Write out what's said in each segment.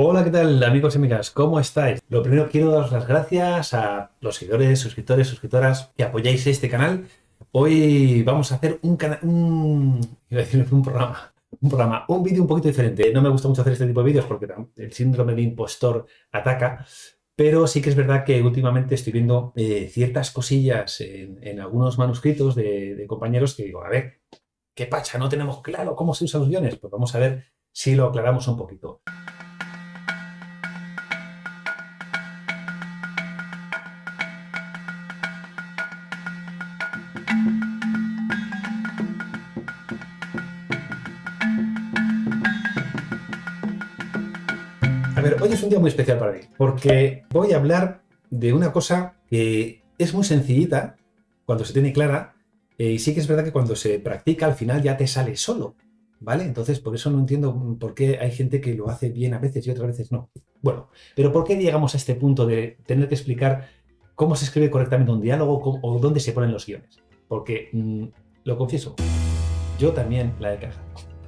Hola, ¿qué tal, amigos y amigas? ¿Cómo estáis? Lo primero, quiero daros las gracias a los seguidores, suscriptores, suscriptoras que apoyáis este canal. Hoy vamos a hacer iba a decir un vídeo un poquito diferente. No me gusta mucho hacer este tipo de vídeos porque el síndrome de impostor ataca, pero sí que es verdad que últimamente estoy viendo ciertas cosillas en algunos manuscritos de compañeros que digo, a ver, ¿qué pacha? No tenemos claro cómo se usan los guiones. Pues vamos a ver si lo aclaramos un poquito. A ver, hoy es un día muy especial para mí, porque voy a hablar de una cosa que es muy sencillita cuando se tiene clara, y sí que es verdad que cuando se practica al final ya te sale solo, ¿vale? Entonces, por eso no entiendo por qué hay gente que lo hace bien a veces y otras veces no. Bueno, pero ¿por qué llegamos a este punto de tener que explicar cómo se escribe correctamente un diálogo o dónde se ponen los guiones? Porque, lo confieso, yo también la he cagado.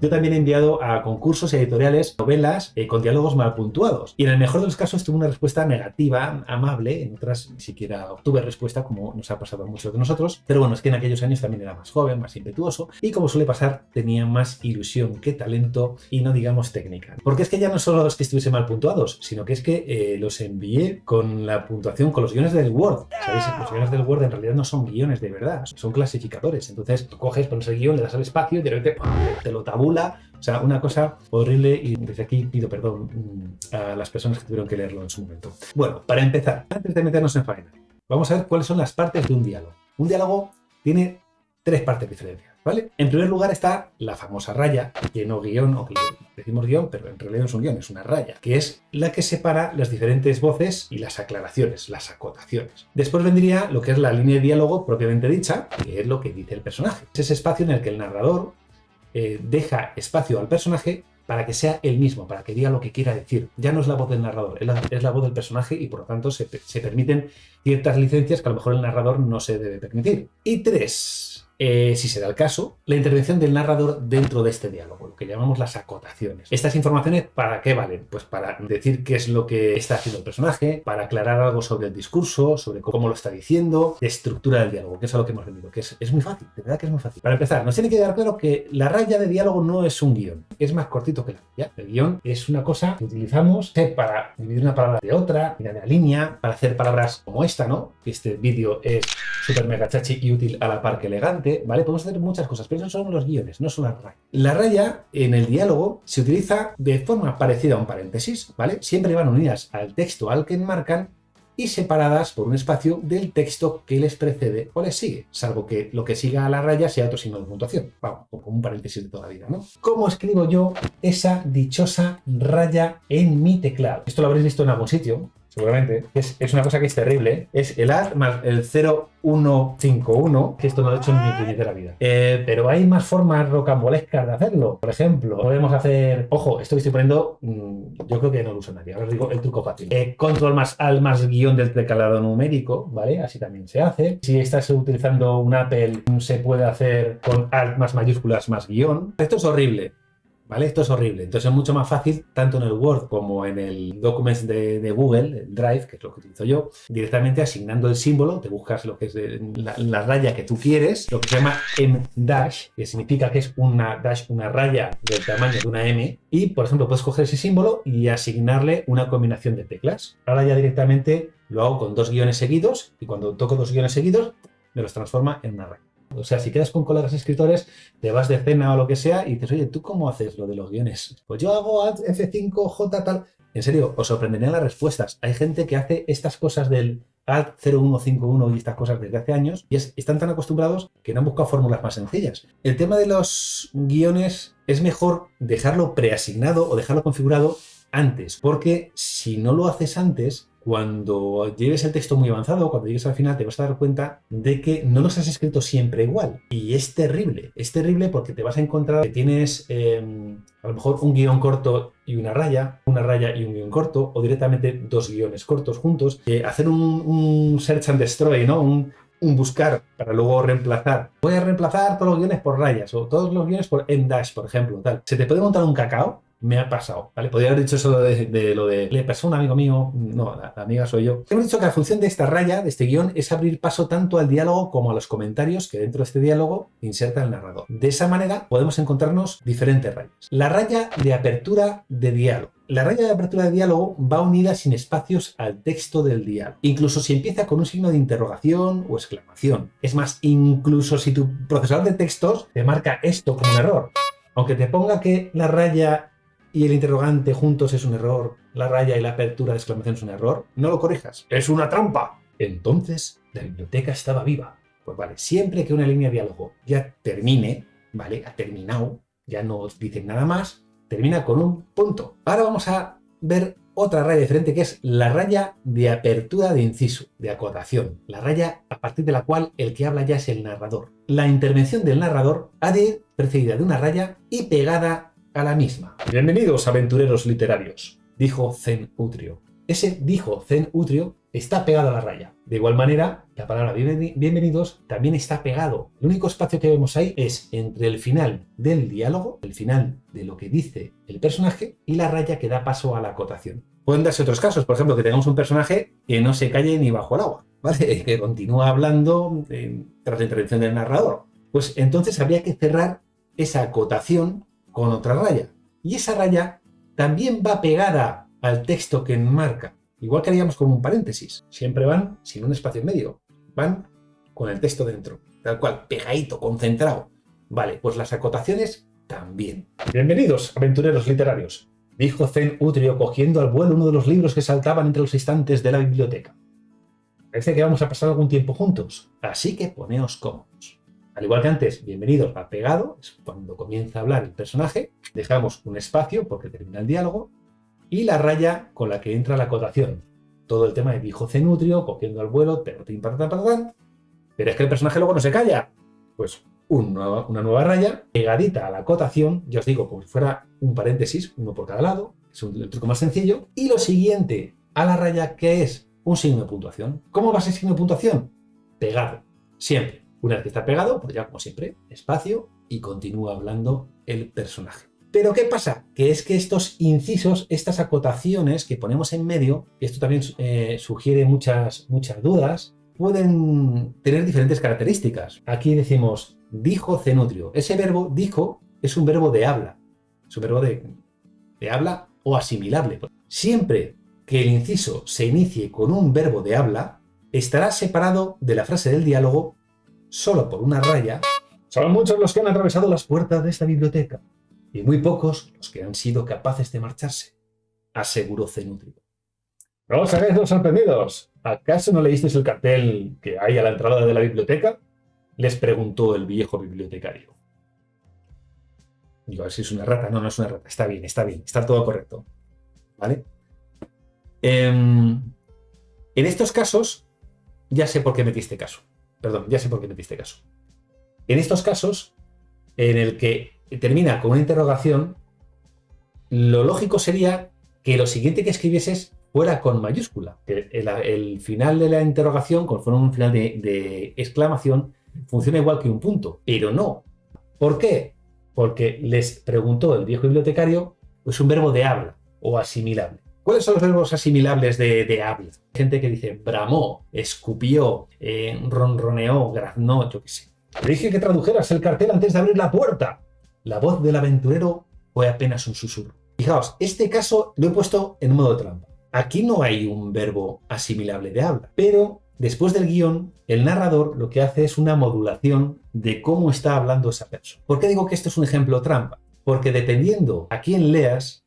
Yo también he enviado a concursos editoriales novelas con diálogos mal puntuados. Y en el mejor de los casos tuve una respuesta negativa, amable. En otras ni siquiera obtuve respuesta, como nos ha pasado a muchos de nosotros. Pero bueno, es que en aquellos años también era más joven, más impetuoso. Y como suele pasar, tenía más ilusión que talento y no digamos técnica. Porque es que ya no solo los que estuviesen mal puntuados, sino que es que los envié con la puntuación, con los guiones del Word. ¿Sabéis? Los guiones del Word en realidad no son guiones de verdad, son clasificadores. Entonces tú coges, pones el guión, le das al espacio y de repente ¡pum!, te lo tabula. O sea, una cosa horrible, y desde aquí pido perdón a las personas que tuvieron que leerlo en su momento. Bueno, para empezar, antes de meternos en faena, vamos a ver cuáles son las partes de un diálogo. Un diálogo tiene tres partes diferentes, ¿vale? En primer lugar está la famosa raya, que no guión, o que decimos guión, pero en realidad no es un guión, es una raya, que es la que separa las diferentes voces y las aclaraciones, las acotaciones. Después vendría lo que es la línea de diálogo propiamente dicha, que es lo que dice el personaje. Es ese espacio en el que el narrador deja espacio al personaje para que sea él mismo, para que diga lo que quiera decir. Ya no es la voz del narrador, es la voz del personaje, y por lo tanto se permiten ciertas licencias que a lo mejor el narrador no se debe permitir. Y tres, si se da el caso, la intervención del narrador dentro de este diálogo, lo que llamamos las acotaciones. Estas informaciones, ¿para qué valen? Pues para decir qué es lo que está haciendo el personaje, para aclarar algo sobre el discurso, sobre cómo lo está diciendo, de estructura del diálogo, que es a lo que hemos venido, que es muy fácil, de verdad que es muy fácil. Para empezar, nos tiene que quedar claro que la raya de diálogo no es un guión, es más cortito que la raya. El guión es una cosa que utilizamos para dividir una palabra de otra, de una línea, para hacer palabras como esta, ¿no? Este vídeo es súper mega chachi y útil a la par que elegante, ¿vale? Podemos hacer muchas cosas, pero esos son los guiones, no son las rayas. La raya en el diálogo se utiliza de forma parecida a un paréntesis, ¿vale? Siempre van unidas al texto al que enmarcan y separadas por un espacio del texto que les precede o les sigue, salvo que lo que siga a la raya sea otro signo de puntuación, vamos, como un paréntesis de toda la vida, ¿no? ¿Cómo escribo yo esa dichosa raya en mi teclado? Esto lo habréis visto en algún sitio, seguramente. Es una cosa que es terrible. Es el AD más el 0151, que esto no lo he hecho en mi puñetera vida. Pero hay más formas rocambolescas de hacerlo. Por ejemplo, podemos hacer... Ojo, esto que estoy poniendo, yo creo que no lo usa nadie. Ahora os digo el truco fácil. Control más Alt más guión del teclado numérico, ¿vale? Así también se hace. Si estás utilizando un Apple, se puede hacer con Alt más mayúsculas más guión. Esto es horrible, ¿vale? Esto es horrible. Entonces es mucho más fácil, tanto en el Word como en el Documents de Google, el Drive, que es lo que utilizo yo, directamente asignando el símbolo, te buscas lo que es la raya que tú quieres, lo que se llama M-dash, que significa que es una dash, una raya del tamaño de una M, y, por ejemplo, puedes coger ese símbolo y asignarle una combinación de teclas. Ahora ya directamente lo hago con dos guiones seguidos, y cuando toco dos guiones seguidos, me los transforma en una raya. O sea, si quedas con colegas escritores, te vas de cena o lo que sea y dices, oye, ¿tú cómo haces lo de los guiones? Pues yo hago Alt F5J tal. En serio, os sorprenderían las respuestas. Hay gente que hace estas cosas del Alt 0151 y estas cosas desde hace años y están tan acostumbrados que no han buscado fórmulas más sencillas. El tema de los guiones es mejor dejarlo preasignado o dejarlo configurado antes, porque si no lo haces antes, cuando lleves el texto muy avanzado, cuando llegues al final, te vas a dar cuenta de que no los has escrito siempre igual. Y es terrible porque te vas a encontrar que tienes a lo mejor un guión corto y una raya y un guión corto, o directamente dos guiones cortos juntos. Hacer un search and destroy, ¿no? Un buscar para luego reemplazar. Voy a reemplazar todos los guiones por rayas o todos los guiones por M-dash, por ejemplo, tal. Se te puede montar un cacao me ha pasado, ¿vale? Podría haber dicho eso de lo de le pasó a un amigo mío. No, la amiga soy yo. Hemos dicho que la función de esta raya, de este guión, es abrir paso tanto al diálogo como a los comentarios que dentro de este diálogo inserta el narrador. De esa manera podemos encontrarnos diferentes rayas. La raya de apertura de diálogo. La raya de apertura de diálogo va unida sin espacios al texto del diálogo, incluso si empieza con un signo de interrogación o exclamación. Es más, incluso si tu procesador de textos te marca esto como un error, aunque te ponga que la raya y el interrogante juntos es un error, la raya y la apertura de exclamación es un error, no lo corrijas. ¡Es una trampa! Entonces, la biblioteca estaba viva. Pues vale, siempre que una línea de diálogo ya termine, ¿vale? Ha terminado, ya no os dicen nada más, termina con un punto. Ahora vamos a ver otra raya diferente, que es la raya de apertura de inciso, de acotación. La raya a partir de la cual el que habla ya es el narrador. La intervención del narrador ha de ir precedida de una raya y pegada a la misma. Bienvenidos, aventureros literarios, dijo Zen Utrio. Ese dijo Zen Utrio está pegado a la raya. De igual manera, la palabra bienvenidos también está pegado. El único espacio que vemos ahí es entre el final del diálogo, el final de lo que dice el personaje, y la raya que da paso a la acotación. Pueden darse otros casos, por ejemplo, que tengamos un personaje que no se calle ni bajo el agua, ¿vale? Que continúa hablando tras la intervención del narrador. Pues entonces habría que cerrar esa acotación con otra raya. Y esa raya también va pegada al texto que enmarca. Igual que haríamos con un paréntesis. Siempre van sin un espacio en medio. Van con el texto dentro. Tal cual, pegadito, concentrado. Vale, pues las acotaciones también. Bienvenidos, aventureros literarios, dijo Zen Utrio cogiendo al vuelo uno de los libros que saltaban entre los estantes de la biblioteca. Parece que vamos a pasar algún tiempo juntos, así que poneos cómodos. Al igual que antes, bienvenidos va pegado, es cuando comienza a hablar el personaje, dejamos un espacio porque termina el diálogo, y la raya con la que entra la acotación. Todo el tema de dijo Zen Utrio, cogiendo al vuelo, pero es que el personaje luego no se calla. Pues una nueva raya pegadita a la acotación, ya os digo, como si fuera un paréntesis, uno por cada lado, es el truco más sencillo, y lo siguiente a la raya, que es un signo de puntuación. ¿Cómo va ese signo de puntuación? Pegado, siempre. Una vez que está pegado, pues ya como siempre, espacio y continúa hablando el personaje. Pero ¿qué pasa? Que es que estos incisos, estas acotaciones que ponemos en medio, y esto también sugiere muchas dudas, pueden tener diferentes características. Aquí decimos, dijo Zen Utrio. Ese verbo, dijo, es un verbo de habla. Es un verbo de habla o asimilable. Siempre que el inciso se inicie con un verbo de habla, estará separado de la frase del diálogo solo por una raya. Son muchos los que han atravesado las puertas de esta biblioteca y muy pocos los que han sido capaces de marcharse, aseguró Zen Utrio. ¿No os hagáis los sorprendidos? ¿Acaso no leísteis el cartel que hay a la entrada de la biblioteca? Les preguntó el viejo bibliotecario. Digo, a ver si es una rata. No, no es una rata. Está bien, está todo correcto. ¿Vale? En estos casos, ya sé por qué metiste caso. En estos casos, en el que termina con una interrogación, lo lógico sería que lo siguiente que escribieses fuera con mayúscula. Que el final de la interrogación, como fuera un final de exclamación, funciona igual que un punto. Pero no. ¿Por qué? Porque les preguntó el viejo bibliotecario, es un verbo de habla o asimilable. ¿Cuáles son los verbos asimilables de habla? Hay gente que dice bramó, escupió, ronroneó, graznó, yo qué sé. Le dije que tradujeras el cartel antes de abrir la puerta. La voz del aventurero fue apenas un susurro. Fijaos, este caso lo he puesto en modo trampa. Aquí no hay un verbo asimilable de habla, pero después del guión, el narrador lo que hace es una modulación de cómo está hablando esa persona. ¿Por qué digo que esto es un ejemplo trampa? Porque dependiendo a quién leas,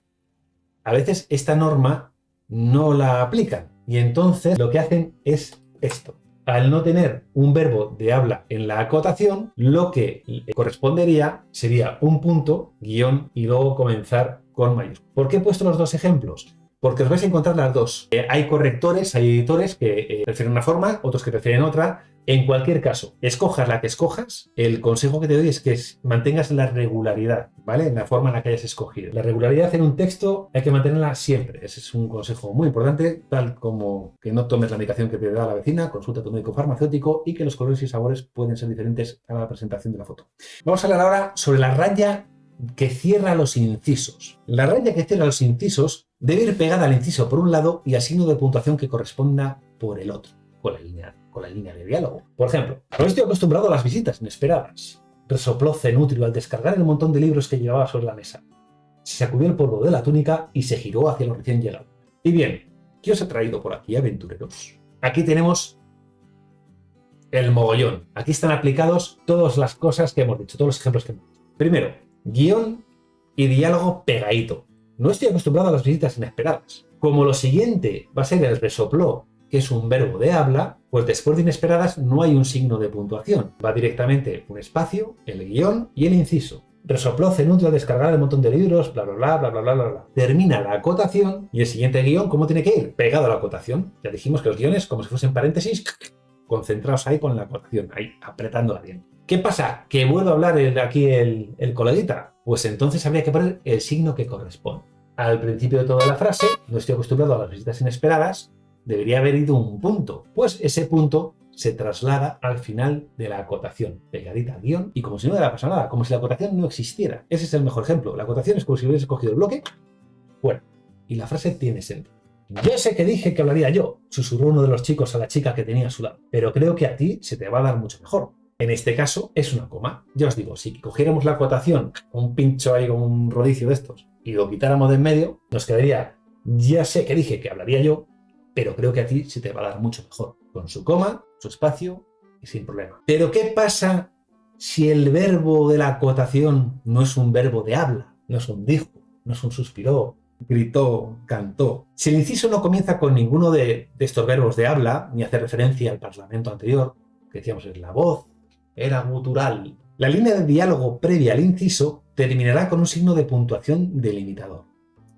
a veces esta norma no la aplican y entonces lo que hacen es esto. Al no tener un verbo de habla en la acotación, lo que le correspondería sería un punto, guión y luego comenzar con mayúsculas. ¿Por qué he puesto los dos ejemplos? Porque os vais a encontrar las dos. Hay correctores, hay editores que prefieren una forma, otros que prefieren otra. En cualquier caso, escojas la que escojas, el consejo que te doy es que mantengas la regularidad, ¿vale? En la forma en la que hayas escogido. La regularidad en un texto hay que mantenerla siempre. Ese es un consejo muy importante, tal como que no tomes la medicación que te da la vecina, consulta a tu médico farmacéutico y que los colores y sabores pueden ser diferentes a la presentación de la foto. Vamos a hablar ahora sobre la raya que cierra los incisos. La raya que cierra los incisos debe ir pegada al inciso por un lado y al signo de puntuación que corresponda por el otro, con la línea de diálogo. Por ejemplo, no estoy acostumbrado a las visitas inesperadas. Resopló Cenutrio al descargar el montón de libros que llevaba sobre la mesa. Se sacudió el polvo de la túnica y se giró hacia los recién llegados. Y bien, ¿qué os he traído por aquí, aventureros? Aquí tenemos el mogollón. Aquí están aplicados todas las cosas que hemos dicho, todos los ejemplos que hemos dicho. Primero, guión y diálogo pegadito. No estoy acostumbrado a las visitas inesperadas. Como lo siguiente va a ser el resopló, que es un verbo de habla, pues después de inesperadas no hay un signo de puntuación. Va directamente un espacio, el guión y el inciso. Resopló Cenutrio al descargar el montón de libros, bla, bla, bla, bla, bla, bla, bla. Termina la acotación y el siguiente guión, ¿cómo tiene que ir? Pegado a la acotación. Ya dijimos que los guiones, como si fuesen paréntesis, concentrados ahí con la acotación, ahí apretándola bien. ¿Qué pasa? ¿Que vuelve a hablar aquí el coleguita? Pues entonces habría que poner el signo que corresponde. Al principio de toda la frase, no estoy acostumbrado a las visitas inesperadas, debería haber ido un punto. Pues ese punto se traslada al final de la acotación, pegadita al guión, y como si no hubiera pasado nada, como si la acotación no existiera. Ese es el mejor ejemplo. La acotación es como si hubieras cogido el bloque, bueno, y la frase tiene sentido. Ya sé que dije que hablaría yo, susurró uno de los chicos a la chica que tenía a su lado, pero creo que a ti se te va a dar mucho mejor. En este caso es una coma. Ya os digo, si cogiéramos la acotación, un pincho ahí con un rodicio de estos, y lo quitáramos de en medio, nos quedaría, ya sé que dije que hablaría yo, pero creo que a ti se te va a dar mucho mejor. Con su coma, su espacio y sin problema. Pero ¿qué pasa si el verbo de la acotación no es un verbo de habla? No es un dijo, no es un suspiró, gritó, cantó. Si el inciso no comienza con ninguno de estos verbos de habla, ni hace referencia al parlamento anterior, que decíamos es la voz, era gutural. La línea de diálogo previa al inciso terminará con un signo de puntuación delimitador.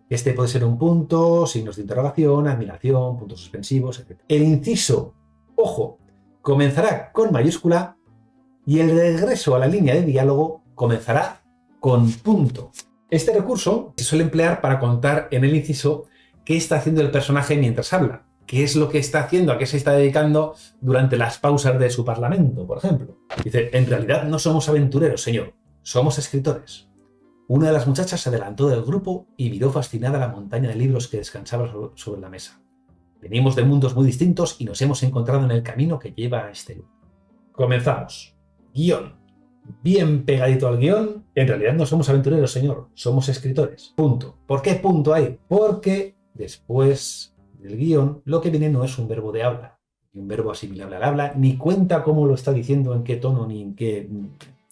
Este puede ser un punto, signos de interrogación, admiración, puntos suspensivos, etc. El inciso, ojo, comenzará con mayúscula y el regreso a la línea de diálogo comenzará con punto. Este recurso se suele emplear para contar en el inciso qué está haciendo el personaje mientras habla, qué es lo que está haciendo, a qué se está dedicando durante las pausas de su parlamento, por ejemplo. Dice, en realidad no somos aventureros, señor, somos escritores. Una de las muchachas se adelantó del grupo y miró fascinada la montaña de libros que descansaba sobre la mesa. Venimos de mundos muy distintos y nos hemos encontrado en el camino que lleva a este lugar. Comenzamos. Guión. Bien pegadito al guión. En realidad no somos aventureros, señor. Somos escritores. Punto. ¿Por qué punto ahí? Porque después del guión lo que viene no es un verbo de habla, ni un verbo asimilable al habla, ni cuenta cómo lo está diciendo, en qué tono, ni en qué,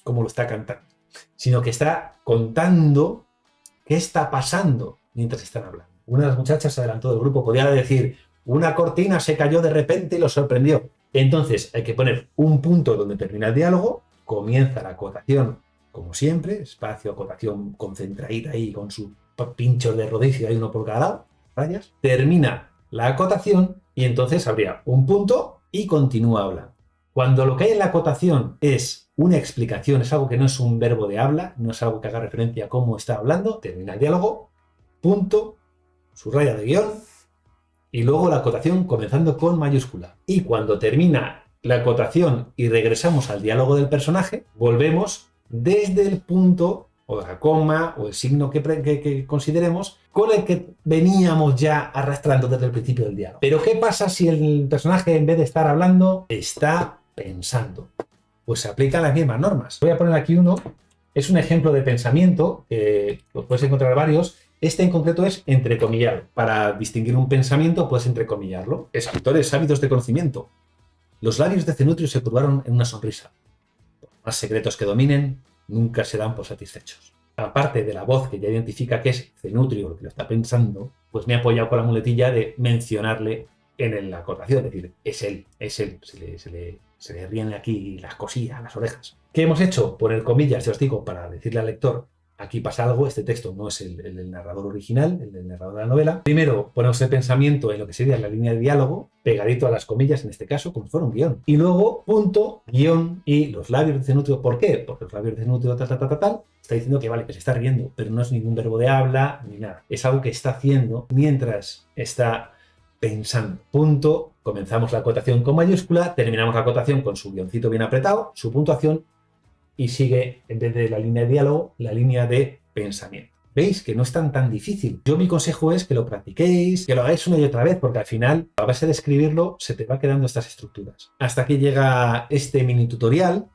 cómo lo está cantando, sino que está contando qué está pasando mientras están hablando. Una de las muchachas se adelantó del grupo, podía decir, una cortina se cayó de repente y lo sorprendió. Entonces hay que poner un punto donde termina el diálogo, comienza la acotación, como siempre, espacio, acotación concentradita ahí con sus pinchos de rodicio, hay uno por cada lado, rayas, termina la acotación y entonces habría un punto y continúa hablando. Cuando lo que hay en la acotación es una explicación, es algo que no es un verbo de habla, no es algo que haga referencia a cómo está hablando, termina el diálogo, punto, subraya de guión y luego la acotación comenzando con mayúscula. Y cuando termina la acotación y regresamos al diálogo del personaje, volvemos desde el punto o la coma o el signo que consideremos con el que veníamos ya arrastrando desde el principio del diálogo. Pero ¿qué pasa si el personaje en vez de estar hablando está pensando? Pues se aplican las mismas normas. Voy a poner aquí uno, es un ejemplo de pensamiento, que lo puedes encontrar varios. Este en concreto es entrecomillado. Para distinguir un pensamiento puedes entrecomillarlo. Escritores ávidos de conocimiento. Los labios de Cenutrio se curvaron en una sonrisa. Por más secretos que dominen, nunca se dan por satisfechos. Aparte de la voz que ya identifica que es Cenutrio el que lo está pensando, pues me he apoyado con la muletilla de mencionarle en la acotación, es decir, es él, se le ríen aquí las cosillas, las orejas. ¿Qué hemos hecho? Poner comillas, ya os digo, para decirle al lector, aquí pasa algo, este texto no es el del narrador original, el del narrador de la novela. Primero, ponemos el pensamiento en lo que sería la línea de diálogo, pegadito a las comillas, en este caso, como si fuera un guión. Y luego, punto, guión y los labios de Cenutrio. ¿Por qué? Porque los labios de Cenutrio, tal, está diciendo que vale, que se está riendo, pero no es ningún verbo de habla ni nada. Es algo que está haciendo mientras está pensando. Punto, comenzamos la acotación con mayúscula, terminamos la acotación con su guioncito bien apretado, su puntuación y sigue, en vez de la línea de diálogo, la línea de pensamiento. ¿Veis que no es tan difícil? Yo mi consejo es que lo practiquéis, que lo hagáis una y otra vez, porque al final, a base de escribirlo, se te va quedando estas estructuras. Hasta aquí llega este mini tutorial.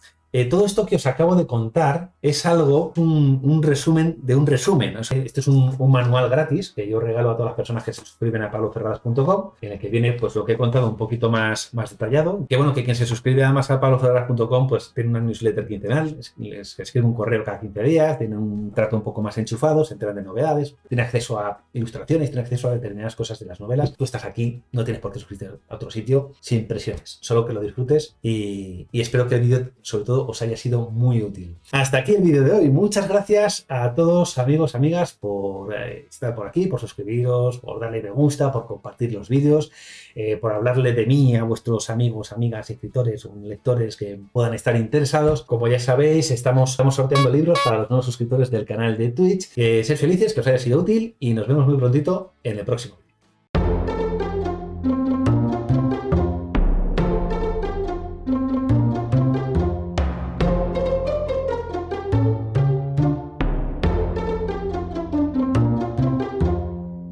Todo esto que os acabo de contar es algo, un resumen de un resumen. O sea, este es un manual gratis que yo regalo a todas las personas que se suscriben a pabloferradas.com, en el que viene pues lo que he contado un poquito más detallado. Que bueno, que quien se suscribe además a pabloferradas.com pues tiene una newsletter quincenal, les escribe un correo cada 15 días, tiene un trato un poco más enchufado, se enteran de novedades, tiene acceso a ilustraciones, tiene acceso a determinadas cosas de las novelas. Tú estás aquí, no tienes por qué suscribirte a otro sitio sin presiones, solo que lo disfrutes y espero que el vídeo, sobre todo, os haya sido muy útil. Hasta aquí el vídeo de hoy. Muchas gracias a todos, amigos, amigas, por estar por aquí, por suscribiros, por darle me gusta, por compartir los vídeos, por hablarle de mí a vuestros amigos, amigas, escritores o lectores que puedan estar interesados. Como ya sabéis, estamos sorteando libros para los nuevos suscriptores del canal de Twitch. Sed felices, que os haya sido útil y nos vemos muy prontito en el próximo.